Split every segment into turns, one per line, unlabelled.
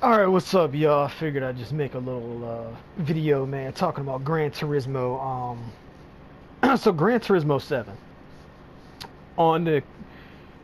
Alright, what's up, y'all? I figured I'd just make a little video, man, talking about Gran Turismo. So Gran Turismo 7 on the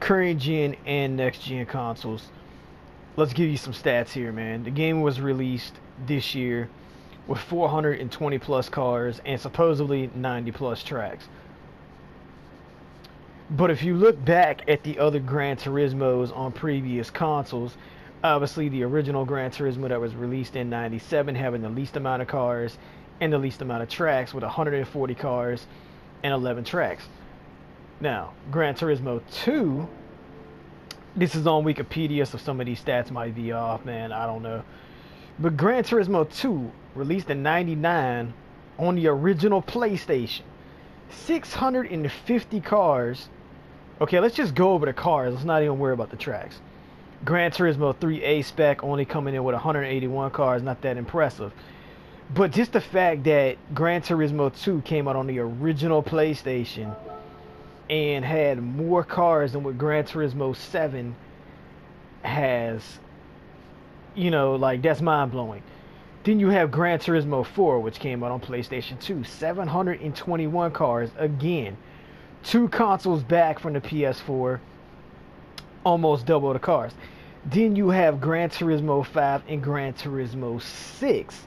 current gen and next gen consoles. Let's give you some stats here, man. The game was released this year with 420 plus cars and supposedly 90 plus tracks. But if you look back at the other Gran Turismos on previous consoles, obviously the original Gran Turismo that was released in 97 having the least amount of cars and the least amount of tracks with 140 cars and 11 tracks. Now, Gran Turismo 2, this is on Wikipedia, so some of these stats might be off, man, I don't know. But Gran Turismo 2, released in 99 on the original PlayStation, 650 cars. Okay, let's just go over the cars. Let's not even worry about the tracks. Gran Turismo 3A spec only coming in with 181 cars, not that impressive. But just the fact that Gran Turismo 2 came out on the original PlayStation and had more cars than what Gran Turismo 7 has, like that's mind blowing. Then you have Gran Turismo 4, which came out on PlayStation 2, 721 cars. Again, two consoles back from the PS4, almost double the cars. Then you have Gran Turismo 5 and Gran Turismo 6,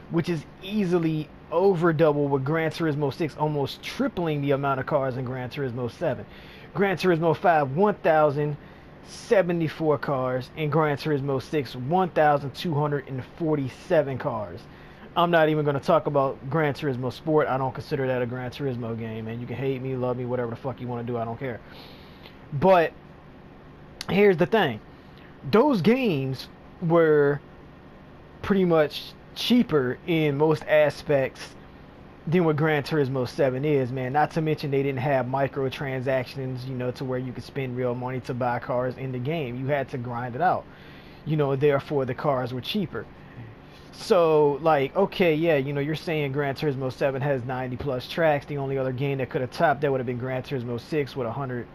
which is easily over double with Gran Turismo 6 almost tripling the amount of cars in Gran Turismo 7. Gran Turismo 5, 1,074 cars, and Gran Turismo 6, 1,247 cars. I'm not even going to talk about Gran Turismo Sport. I don't consider that a Gran Turismo game, and you can hate me, love me, whatever the fuck you want to do, I don't care. But here's the thing. Those games were pretty much cheaper in most aspects than what Gran Turismo 7 is, man. Not to mention they didn't have microtransactions, to where you could spend real money to buy cars in the game. You had to grind it out. Therefore the cars were cheaper. So, like, okay, yeah, you're saying Gran Turismo 7 has 90 plus tracks. The only other game that could have topped that would have been Gran Turismo 6 with 100,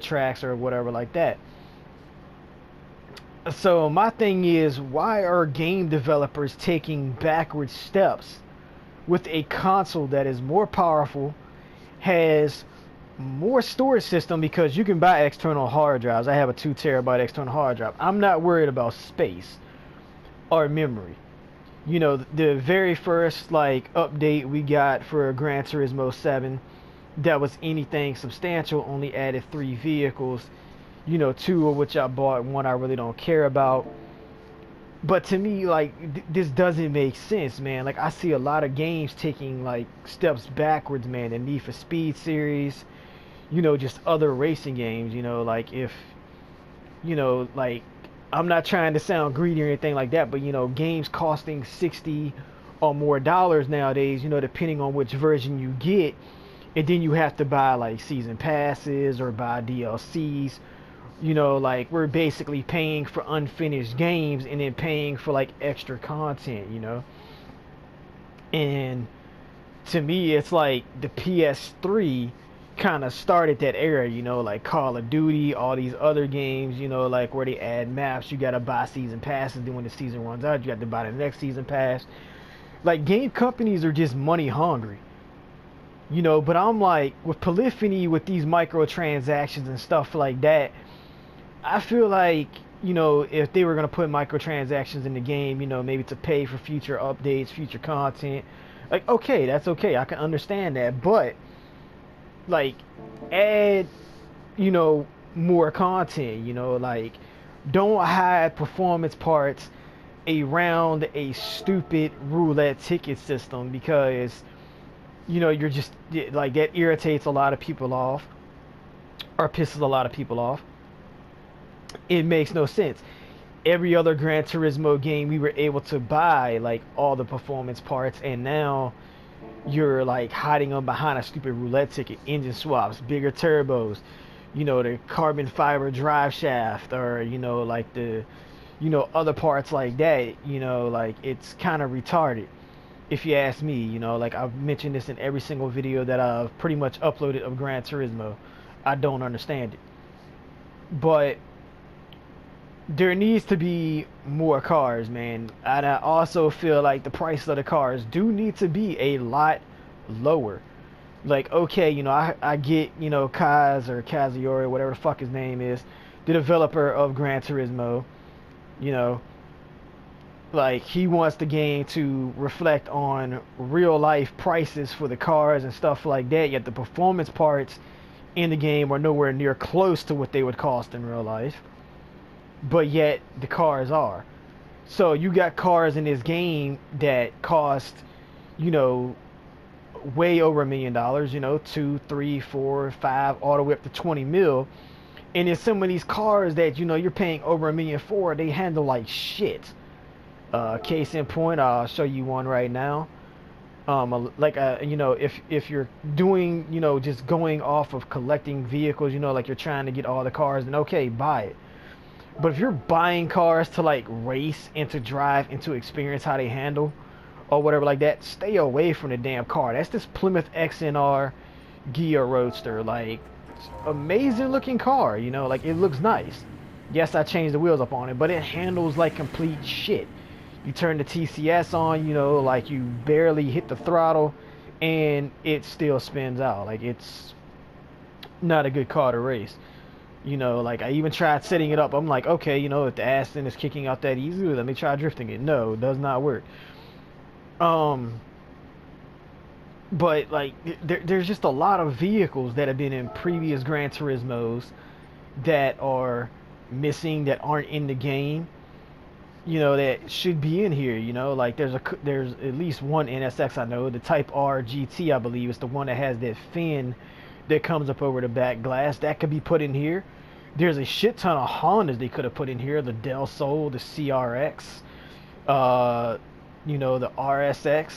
tracks or whatever like that. So my thing is, why are game developers taking backward steps with a console that is more powerful, has more storage system, because you can buy external hard drives. I have a 2 terabyte external hard drive. I'm not worried about space or memory. The very first update we got for Gran Turismo 7 that was anything substantial only added 3 vehicles. 2 of which I bought, 1 I really don't care about. But to me, this doesn't make sense, man. I see a lot of games taking, steps backwards, man. The Need for Speed series, just other racing games, if, I'm not trying to sound greedy or anything like that, but, games costing $60 or more nowadays, depending on which version you get. And then you have to buy, season passes or buy DLCs. We're basically paying for unfinished games and then paying for extra content, and to me it's like the PS3 kind of started that era, Call of Duty, all these other games, where they add maps, you gotta buy season passes, then when the season runs out you have to buy the next season pass. Game companies are just money hungry, but I'm like, with polyphony, with these microtransactions and stuff like that, I feel like, if they were going to put microtransactions in the game, maybe to pay for future updates, future content, okay, that's okay. I can understand that. But, add, more content, don't hide performance parts around a stupid roulette ticket system, because, you're just, that irritates a lot of people off, or pisses a lot of people off. It makes no sense. Every other Gran Turismo game we were able to buy all the performance parts, and now you're hiding them behind a stupid roulette ticket. Engine swaps, bigger turbos, the carbon fiber drive shaft, or the other parts like that. It's kind of retarded, if you ask me. I've mentioned this in every single video that I've pretty much uploaded of Gran Turismo. I don't understand it. But there needs to be more cars, man. And I also feel like the price of the cars do need to be a lot lower. Like, okay, I get, Kaz or Kazuori, whatever the fuck his name is, the developer of Gran Turismo, you know, like he wants the game to reflect on real life prices for the cars and stuff like that, yet the performance parts in the game are nowhere near close to what they would cost in real life, but yet the cars are. So you got cars in this game that cost, you know, way over $1 million, two, three, four, five, all the way up to 20 mil. And then some of these cars that, you're paying over $1 million for, they handle like shit. Case in point, I'll show you one right now. If you're doing, just going off of collecting vehicles, like you're trying to get all the cars, then okay, buy it. But if you're buying cars to like race and to drive and to experience how they handle or whatever like that, stay away from the damn car. That's this Plymouth XNR Gia Roadster. Like, amazing looking car, like it looks nice. Yes, I changed the wheels up on it, but it handles like complete shit. You turn the TCS on, like you barely hit the throttle and it still spins out. Like, it's not a good car to race. Like I even tried setting it up. I'm like, okay, if the Aston is kicking out that easily, let me try drifting it. No, it does not work. But like, there's just a lot of vehicles that have been in previous Gran Turismos that are missing, that aren't in the game, that should be in here. Like there's at least one NSX I know, the Type R GT, I believe, is the one that has that fin that comes up over the back glass. That could be put in here. There's a shit ton of Hondas they could have put in here. The Del Sol, the CRX, the RSX.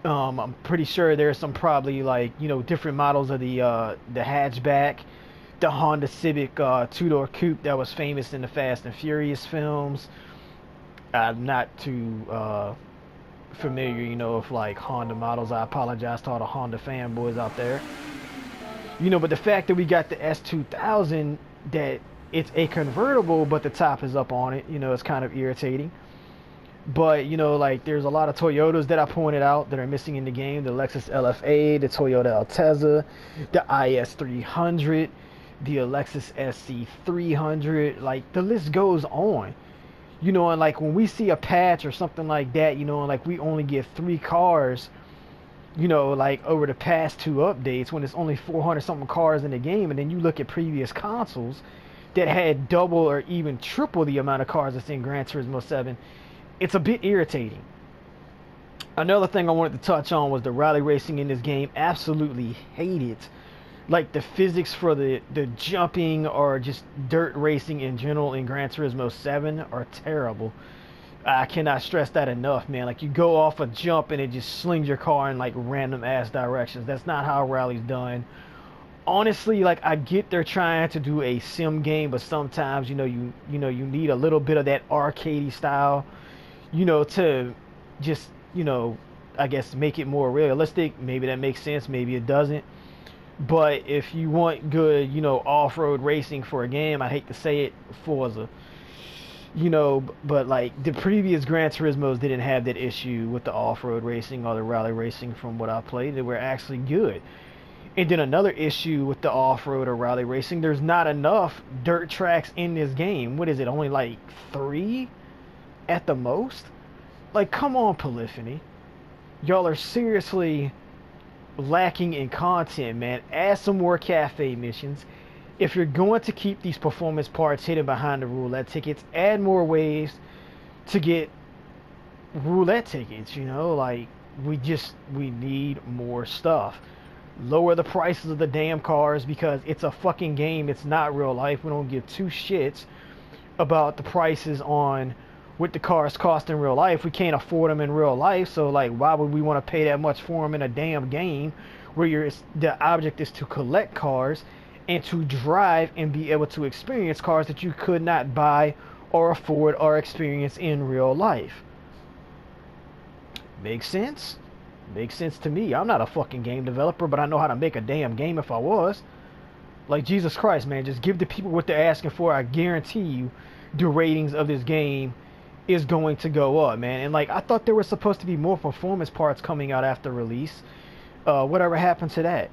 I'm pretty sure there's some probably like, different models of the hatchback. The Honda Civic two-door coupe that was famous in the Fast and Furious films. I'm not too familiar, with like Honda models. I apologize to all the Honda fanboys out there. But the fact that we got the S2000, that it's a convertible, but the top is up on it, it's kind of irritating. But, like there's a lot of Toyotas that I pointed out that are missing in the game. The Lexus LFA, the Toyota Altezza, the IS300, the Lexus SC300, like the list goes on. And like when we see a patch or something like that, and like we only get 3 cars, like over the past 2 updates, when it's only 400 something cars in the game, and then you look at previous consoles that had double or even triple the amount of cars that's in Gran Turismo 7, it's a bit irritating. Another thing I wanted to touch on was the rally racing in this game. Absolutely hate it. Like the physics for the jumping or just dirt racing in general in Gran Turismo 7 are terrible. I cannot stress that enough, man. Like you go off a jump and it just slings your car in like random ass directions. That's not how rally's done. Honestly, like I get they're trying to do a sim game, but sometimes you need a little bit of that arcadey style, to just I guess make it more realistic. Maybe that makes sense, maybe it doesn't. But if you want good, off-road racing for a game, I hate to say it, Forza. But like the previous Gran Turismos didn't have that issue with the off-road racing or the rally racing from what I played. They were actually good. And then another issue with the off-road or rally racing, there's not enough dirt tracks in this game. What is it, only like 3 at the most? Like, come on, Polyphony. Y'all are seriously lacking in content, man. Add some more cafe missions. If you're going to keep these performance parts hidden behind the roulette tickets, add more ways to get roulette tickets. Like we need more stuff. Lower the prices of the damn cars, because it's a fucking game. It's not real life. We don't give 2 shits about the prices on what the cars cost in real life. We can't afford them in real life, so like why would we want to pay that much for them in a damn game where the object is to collect cars and to drive and be able to experience cars that you could not buy or afford or experience in real life? Makes sense? Makes sense to me. I'm not a fucking game developer, but I know how to make a damn game if I was. Like, Jesus Christ, man, just give the people what they're asking for. I guarantee you the ratings of this game is going to go up, man. And like I thought there was supposed to be more performance parts coming out after release. Whatever happened to that?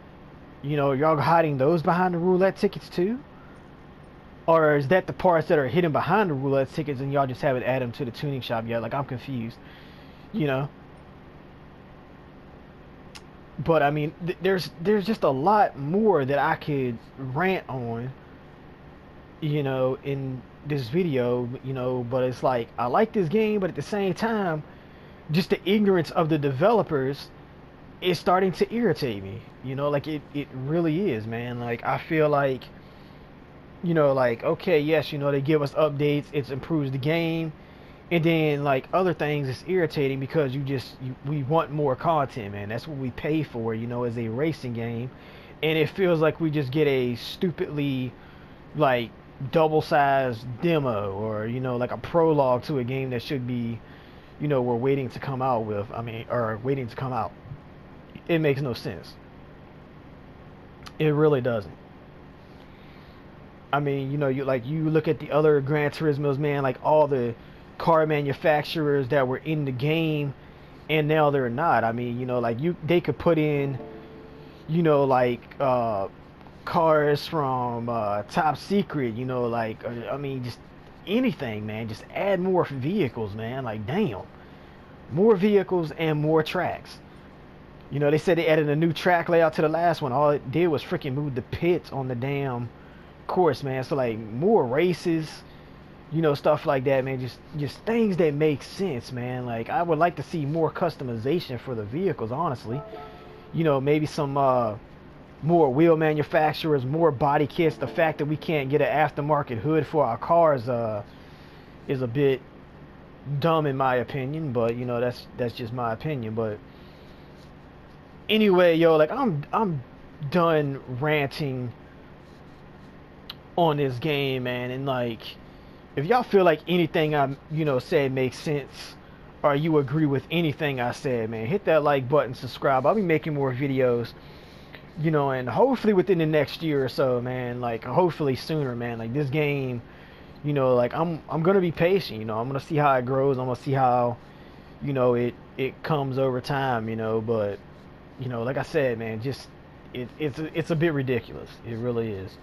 You know, y'all hiding those behind the roulette tickets too? Or is that the parts that are hidden behind the roulette tickets and y'all just haven't added them to the tuning shop yet? Like I'm confused, you know. But I mean, there's just a lot more that I could rant on, you know, in this video, you know. But it's like I like this game, but at the same time, just the ignorance of the developers is starting to irritate me. You know, like it really is, man. Like I feel like, you know, like okay, yes, you know, they give us updates, it improves the game, and then like other things it's irritating because we want more content, man. That's what we pay for, you know, as a racing game, and it feels like we just get a stupidly like double-sized demo, or you know, like a prologue to a game that should be, you know, we're waiting to come out with. I mean, or waiting to come out. It makes no sense. It really doesn't. I mean, you know, you look at the other Gran Turismos, man, like all the car manufacturers that were in the game and now they're not. I mean, you know, like they could put in, you know, like cars from Top Secret, you know, like I mean, just anything, man. Just add more vehicles, man. Like damn, more vehicles and more tracks. You know, they said they added a new track layout to the last one. All it did was freaking move the pits on the damn course, man. So like more races, you know, stuff like that, man. Just things that make sense, man. Like I would like to see more customization for the vehicles, honestly. You know, maybe some more wheel manufacturers, more body kits. The fact that we can't get an aftermarket hood for our cars is a bit dumb in my opinion, but you know, that's just my opinion. But anyway, yo, like I'm done ranting on this game, man. And like if y'all feel like anything I, you know, said makes sense, or you agree with anything I said, man, hit that like button, subscribe. I'll be making more videos, you know, and hopefully within the next year or so, man. Like hopefully sooner, man. Like this game, you know, like I'm gonna be patient, you know. I'm gonna see how it grows. I'm gonna see how, you know, it comes over time, you know. But you know, like I said, man, just it's a bit ridiculous. It really is.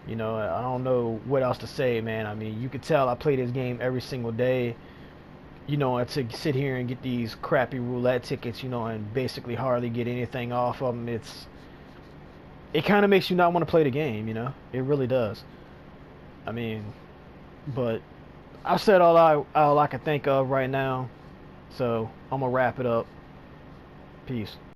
You know, I don't know what else to say, man. I mean, you could tell I play this game every single day, you know, and to sit here and get these crappy roulette tickets, you know, and basically hardly get anything off of them, it kind of makes you not want to play the game, you know? It really does. I mean, but I've said all I can think of right now, so I'm going to wrap it up. Peace.